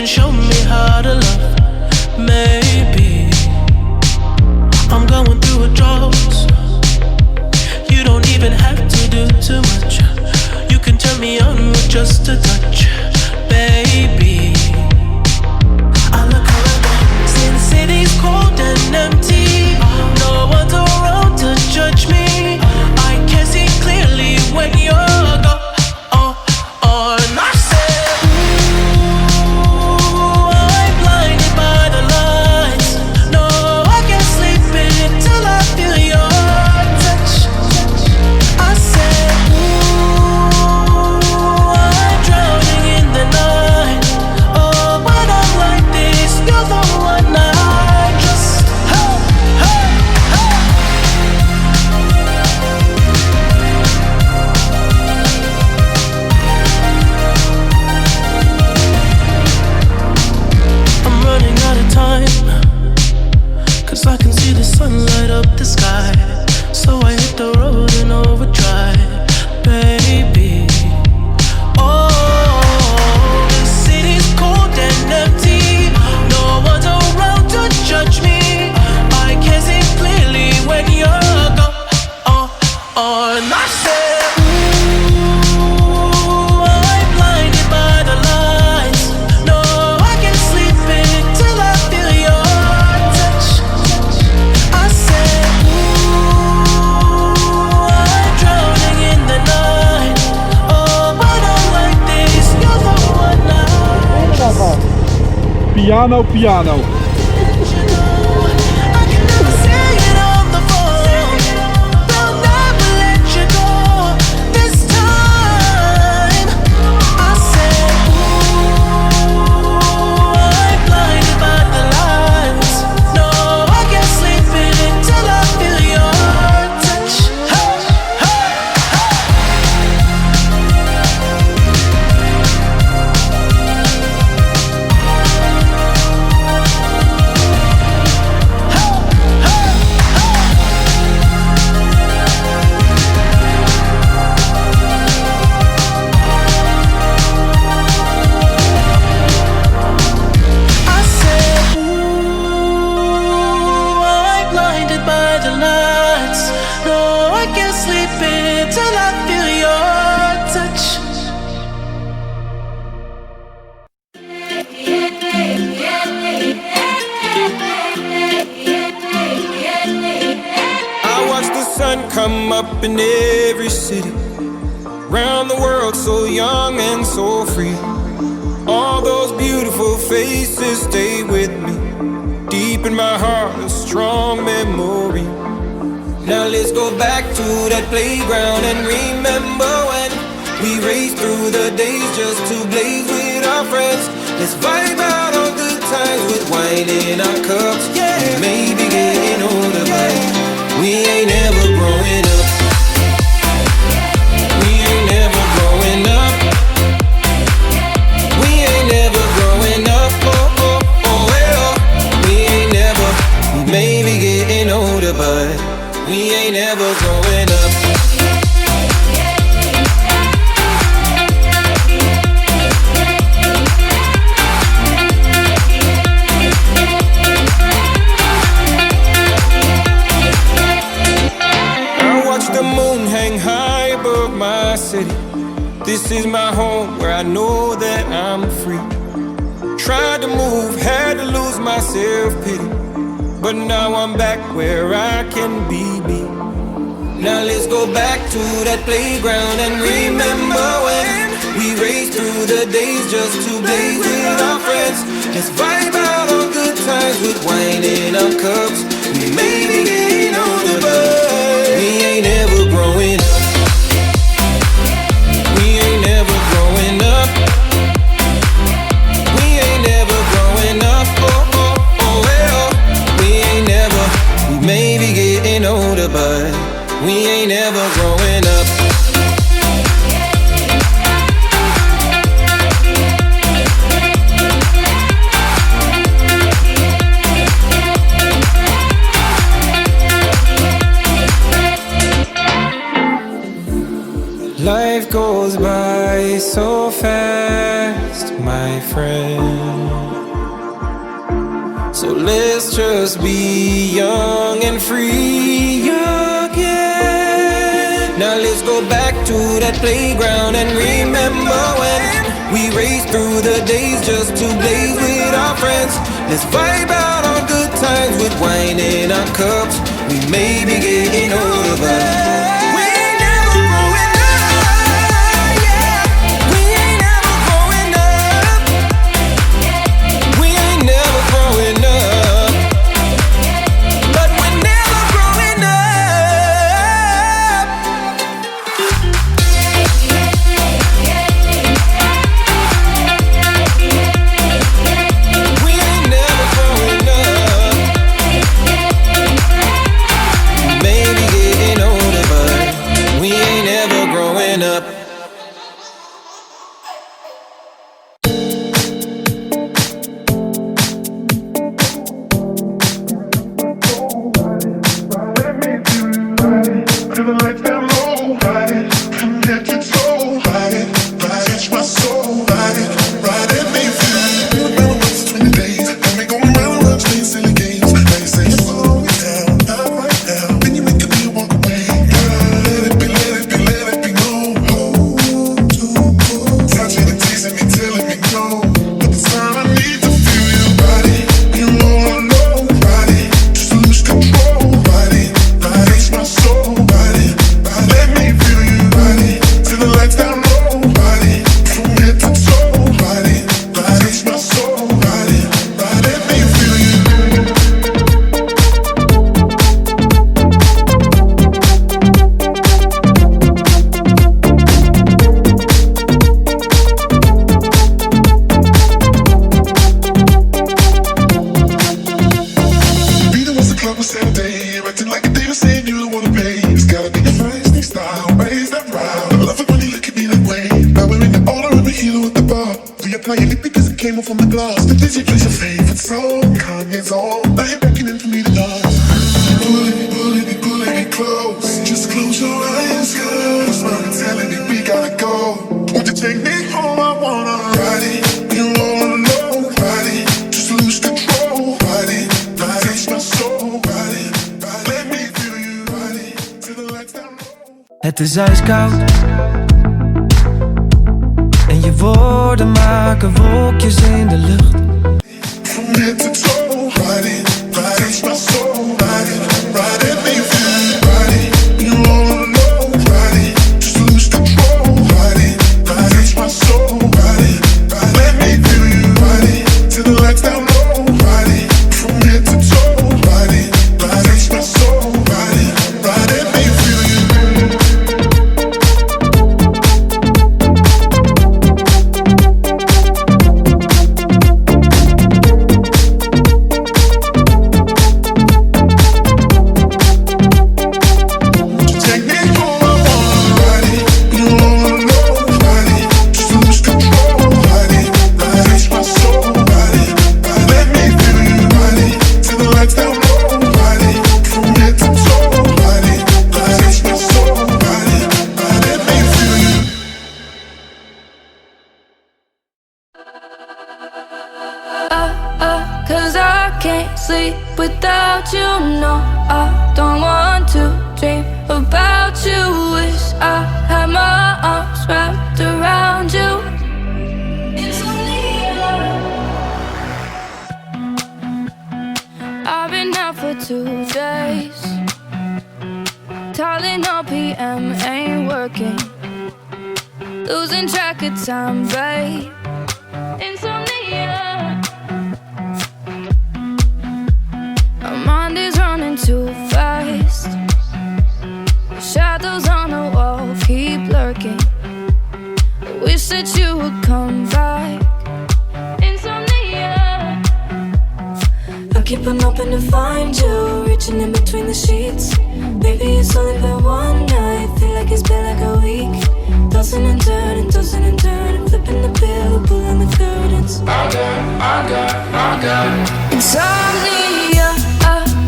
can show me how to love. Maybe I'm going through a drought. You don't even have to do too much. You can turn me on with just a touch, baby. I look around since city's cold and empty. No one's around to judge me. I can see clearly when you're gone. And I said, ooh, I'm blinded by the lights. No, I can't sleep until I feel your touch. I said, ooh, I'm drowning in the night. Oh, when I'm like this, you're the one I just, hey, hey, hey. I'm running out of time, 'cause I can see the sun light up the sky. So I hit the road in overdrive, baby. Oh, the city's cold and empty. No one's around to judge me. I can see clearly when you're gone. And I said, ooh, I'm blinded by the lights. No, I can't sleep until I feel your touch. I said, ooh, I'm drowning in the night. Oh, when I'm like this, you're the one I just Piano, piano. I can never say it on the phone. They'll never let you go this time. I said, ooh, I'm blinded by the lights. No, I can't sleep until I feel your touch. Hey, hey, I said, ooh, I'm blinded by the lights. No, I can't sleep until I feel your touch. I watch the sun come up in every city, round the world, so young and so free. All those beautiful faces stay with me, deep in my heart, a strong memory. Now let's go back to that playground and remember when we raced through the days just to blaze with our friends. Let's vibe out on good times with wine in our cups. Yeah, we may be getting older, but we ain't never growing up. We ain't never growing up. We ain't never growing up. Oh, oh, oh, well. We ain't never, we may be getting older, but we ain't never growing up. I watch the moon hang high above my city. This is my home where I know that I'm free. Tried to move, had to lose my self-pity, but now I'm back where I can be me. Now let's go back to that playground and remember when we raced through the days just to blaze with our friends. Let's vibe out on good times with wine in our cups. We may be getting older, but we ain't ever growing up. We ain't never growing up. We ain't never growing up. Oh, oh, oh, well. We ain't never, we may be getting older, but we ain't never growing up. Life goes by so fast, my friend. So let's just be young and free again. Now let's go back to that playground and remember when we raced through the days just to blaze with our friends. Let's vibe out on good times with wine in our cups. We may be getting older, but we ain't never growing up. Yeah, we ain't never growing up. We ain't never growing up. But we're never growing up. We ain't never growing up. Maybe getting older, but we ain't ever growing up. Till the lights down low, ride it, connect your soul, ride it, touch my soul, ride it, me feel it. Feel the balance between the days, and we going round and round playing silly games. Now you say slow it down, not right now. Then you make me walk away. Let it be, let it be, let it be known. Touching and teasing me, telling me no. But this time I need to feel your body. You all alone, ride it, just to lose control, ride it, touch my soul. Let me feel you, body, till the lights down low, body, from head to toe, body, touch my soul, body, let me feel you. Be the ones the club on Saturday, acting like a diva, saying you don't wanna pay. It's gotta be your feisty style, raise that round. I love it when you look at me that way. Now we're in the order and we're here at the bar. Reapply your lip because it came off from the glass. The DJ plays your favorite song, Kanye's on. Now you're beckoning for me to dance. Pulling me close. Just close your eyes, girl. What's wrong with telling me we gotta go? Won't you take me home? I wanna ride it. You're all alone, ride it. Just lose control, ride it. Touch my soul, ride it. Let me feel you, ride it. Till the lights down low. Het is ijskoud en je woorden maken wolkjes in de lucht. From head to toe, ride it, touch my soul, ride it, me feel it, ride it, you all alone, ride it, just lose control, ride it, touch my soul, ride it, let me feel you, ride it, till the lights down low, ride it, from head to toe, ride it, touch my soul, ride it, me feel you. Take me home, I wanna ride it. You all alone, ride it. Just lose control, ride it. Touch my soul, ride it. Let me feel you, ride it. Till the lights down low, ride it. From head to toe, ride it. Touch my soul, ride it. Let me feel you. Cause I can't sleep without you. No, I don't want to dream about you. Wish I had my arms wrapped around you. I've been out for 2 days. Tylenol PM ain't working. Losing track of time, babe. Insomnia. My mind is running too fast. The shadows on the wall keep lurking. I wish that you would come back. Insomnia. I keep on hoping to find you, reaching in between the sheets. Maybe it's only been one night, feel like it's been like a week. Tossing and turning, flipping the pillow, pulling the curtains. I got Insomnia,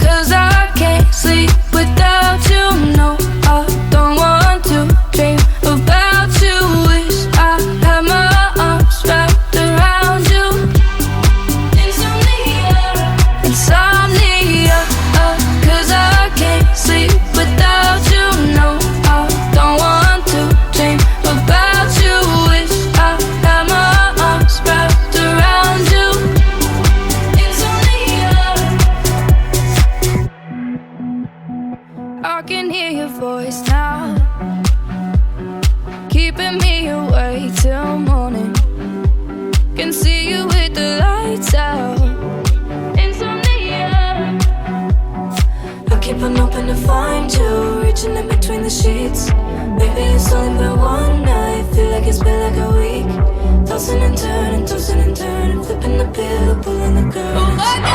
'cause I can't sleep without you. No, I don't want to dream about you. Wish I had my arms wrapped around you. Insomnia. can see you with the lights out. Insomnia. I keep on hoping to find you, reaching in between the sheets. Maybe it's only been one night, feel like it's been like a week. Tossing and turning, flipping the pillow, pulling the curtains. Oh,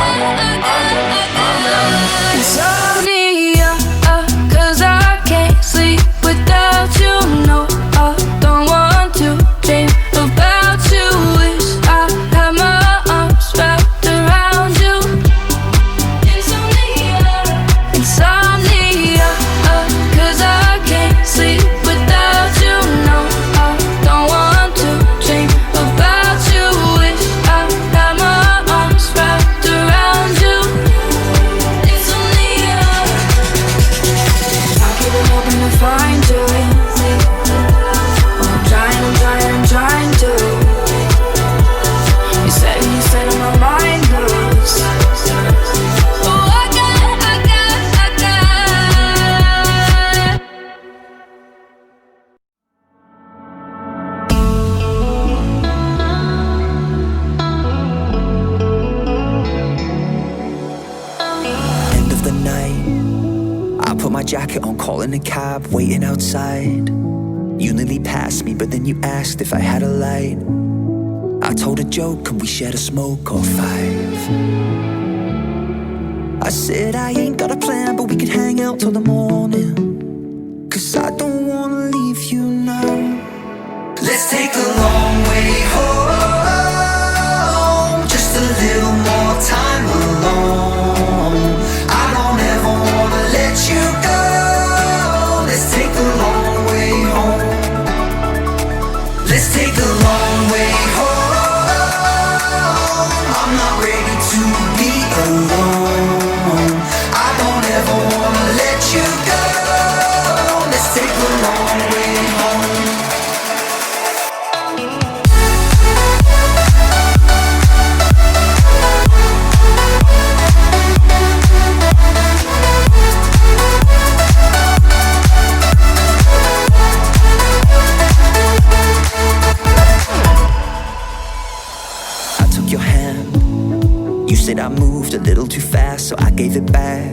insomnia, 'cause I can't sleep without you. No, I don't want to dream about you. Wish I had my arms wrapped around you. Insomnia, insomnia, 'cause I can't sleep without you. No, I don't want to dream about you. Wish I had my arms wrapped around you. Insomnia, I keep on hoping to find you. I'm trying to. You said on my mind goes. Oh, I got. End of the night, I put my jacket on, calling a cab, waiting outside. You nearly passed me, but then you asked if I had a light. I told a joke, could we share a smoke or five? I said I ain't got a plan, but we could hang out till the morning. 'Cause I don't wanna leave you now. Let's take the long way home, just a little more time alone. I don't ever wanna let you go. Let's take the long way home. Let's take the long way home. I'm not ready to be alone. I don't ever wanna let you go. Let's take the long way home. I took your hand. You said I moved a little too fast, so I gave it back.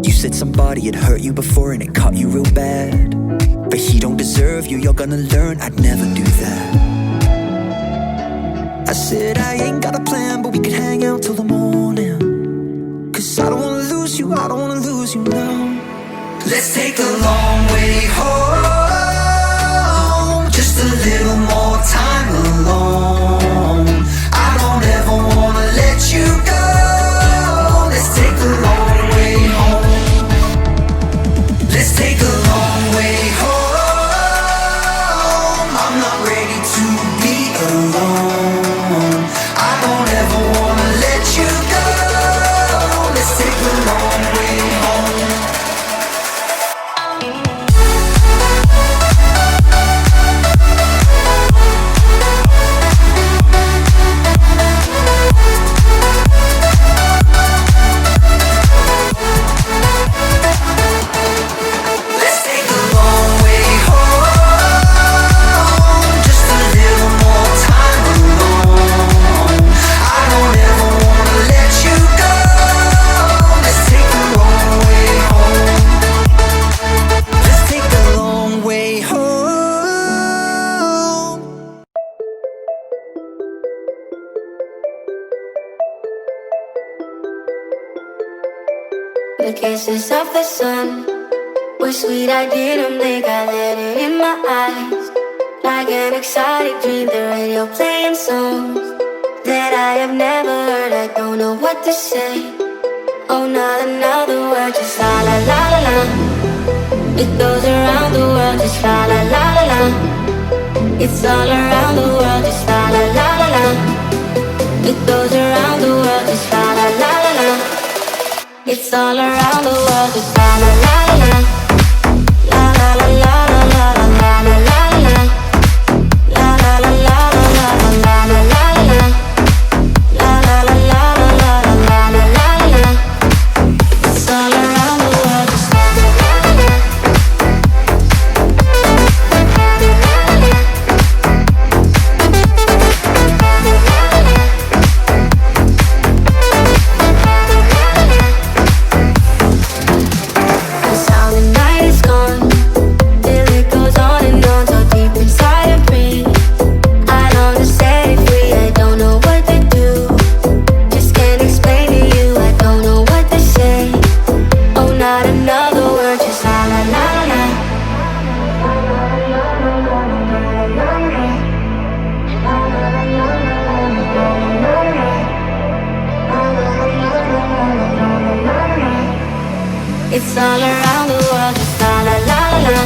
You said somebody had hurt you before and it cut you real bad. But he don't deserve you, you're gonna learn I'd never do that. I said I ain't got a plan, but we could hang out till the morning. 'Cause I don't wanna lose you, I don't wanna lose you now. Let's take the long way home, just a little more time alone. I don't ever wanna let you go. Let's take the long way home. Let's take the long way home. I'm not ready to be alone. I don't ever wanna let you go. Let's take the long way home. Let's take the long way home, just a little more time alone. I don't ever wanna let you go. Let's take the long way home. Let's take the long way home. The kisses of the sun were sweet, I didn't think I let it in my eyes. Like an exotic dream, the radio playing songs that I have never heard. I don't know what to say. Oh, not another word, just la la la la la. It goes around the world, just la la la la la. It's all around the world, just la la la la la. It goes around the world, just la la la la la. It's all around the world, just la la la la la. La la la la la la la la la la. La la la la la la la la la la. La la la la la la la la la la. It's all around the world, just la la la la. La la la la la. It's all around the world, just la la la la la.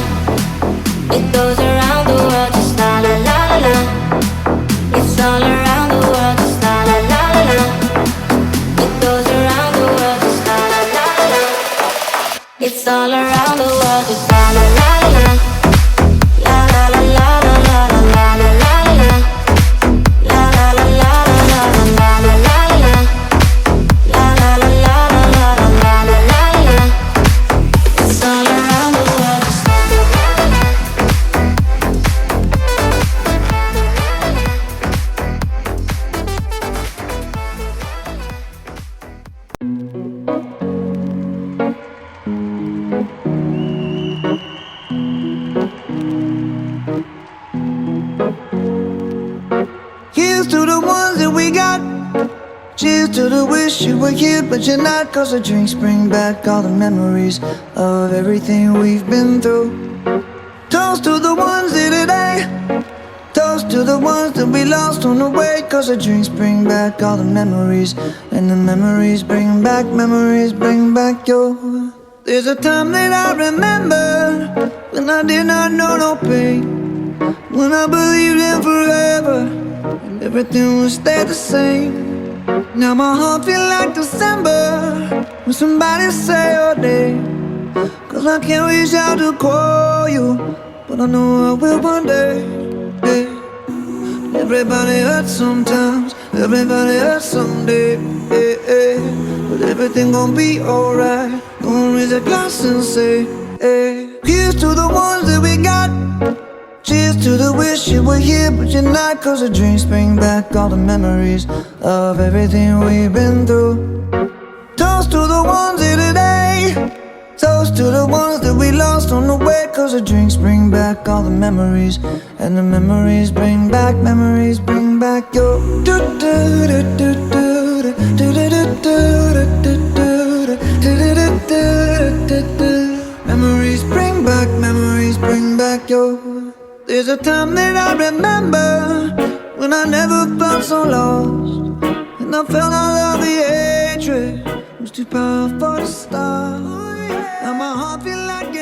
It goes around the world, just la la la la la. It's all around the world, just la la la la la. It goes around the world, just la la la la la. It's all around the world, just la la la la la. La la la la la la la la la la. La la la la la la la la la la. La la la la la la la la la la. It's all around the world, just la la la la. Here's to the ones that we got. Cheers to the wish you were here, but you're not. Cause the drinks bring back all the memories of everything we've been through. Toast to the ones here today. Toast to the ones that we lost on the way. Cause the drinks bring back all the memories. And the memories bring back your. There's a time that I remember when I did not know no pain, when I believed in forever and everything would stay the same. Now my heart feel like December when somebody say your name. Cause I can't reach out to call you, but I know I will one day. Hey. Everybody hurts sometimes, everybody hurts someday. Hey, hey. But everything gon' be alright. Gonna raise a glass and say, hey. Here's to the ones that we got. Cheers to the wish you were here, but you're not. Cause the drinks bring back all the memories of everything we've been through. Toast to the ones here today. Toast to the ones that we lost on the way. Cause the drinks bring back all the memories. And the memories bring back your. Memories bring back your. There's a time that I remember when I never felt so lost, and I felt all of the hatred was too powerful to stop. Now my heart feel like